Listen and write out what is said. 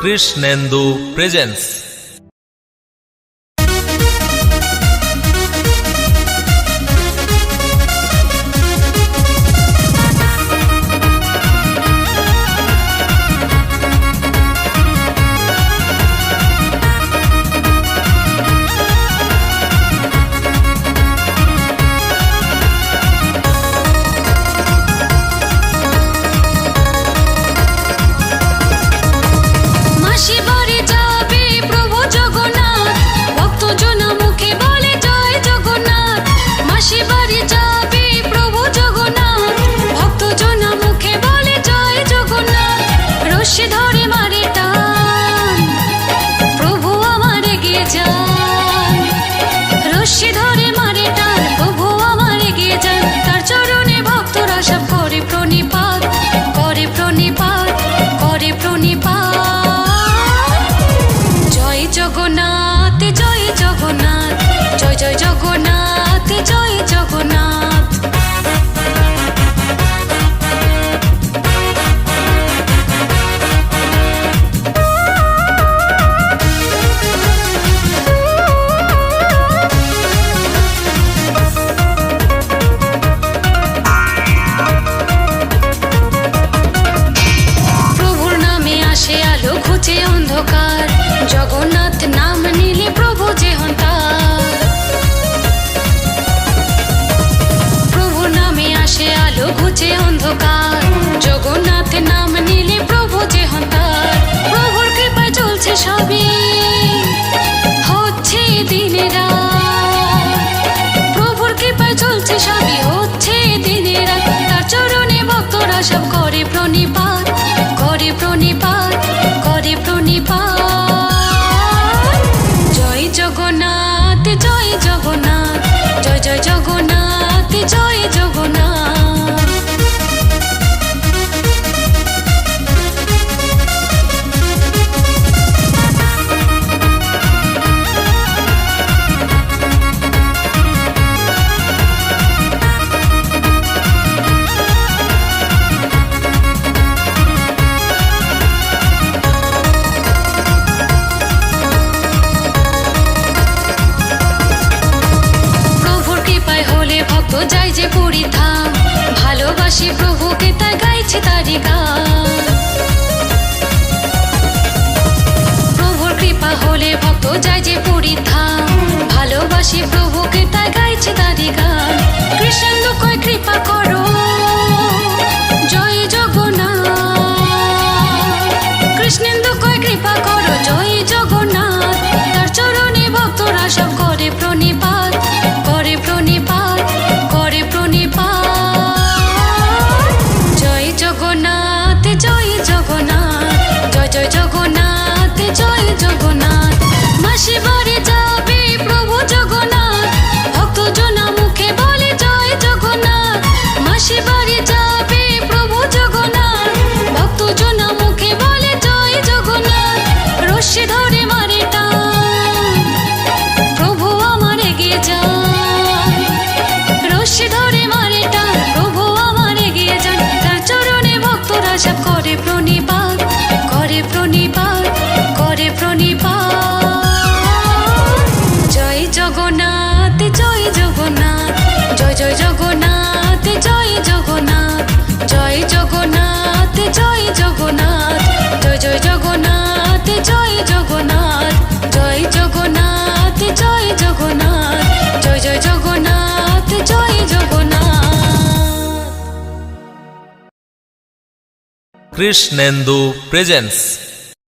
Krishnendu presence. Jagannath নাম নিলে প্রভু যে হন তার, প্রভুর নামে আসে আলো ঘুচে অন্ধকার। জগন্নাথ নাম নিলে প্রভু যে হন তার, প্রভুর কৃপায় চলছে সবই, হচ্ছে দিনে রাত। প্রভুর কৃপায় চলছে সবই, হচ্ছে দিনে রাত। তার চরণে ভক্তরা সব করে প্রণিপাত, করে প্রণিপাত, করে প্রণিপাত। জয় জগন্নাথ, জয় জগন্নাথ, জয় জয় জগন্নাথ, জয় জগন্নাথ। যাই যে পুরী ধাম, ভালোবাসি প্রভুকে তাই গাইছে তারি গান। প্রভুর কৃপা হলে ভক্ত যাই যে পুরী ধাম, ভালোবাসি প্রভুকে তাই গাইছে তারি গান। কৃষ্ণেন্দু কয় কৃপা করো, জয় জগন্নাথ। কৃষ্ণেন্দু কয় কৃপা করো, জয় জগন্নাথ। তার চরণে ভক্তরা সব করে প্রণিপাত, করে প্রণিপাত, করে প্রণিপাত। জয় জগন্নাথ, জয় জগন্নাথ, জয় জয় জগন্নাথ, জয় জগন্নাথ। মাসি বাড়ি যাবে প্রভু জগন্নাথ, ভক্ত জনা মুখে বলে জয় জগন্নাথ। মাসি বাড়ি যাবে প্রভু জগন্নাথ, ভক্ত জনা মুখে বলে জয় জগন্নাথ। রশ্মি ধরে মারে টান, প্রভু আমার এগিয়ে যান। রশ্মি ধরে মারে টান, প্রভু আমার এগিয়ে যান। তার চরণে ভক্তরা সব করে প্রণিপাত, করে প্রণিপাত, করে প্রণিপাত। জয় জগন্নাথ, জয় জগন্নাথ, জয় জয় জগন্নাথ, জয় জগন্নাথ, জয় জগন্নাথ, জয় জগন্নাথ, জয় জয় জগন্নাথ, জয় জগন্নাথ, জয় জগন্নাথ, জয় জগন্নাথ, জয় জয় জগন্নাথ, জয় জগন্নাথ। কৃষ্ণেন্দু প্রেজেন্স।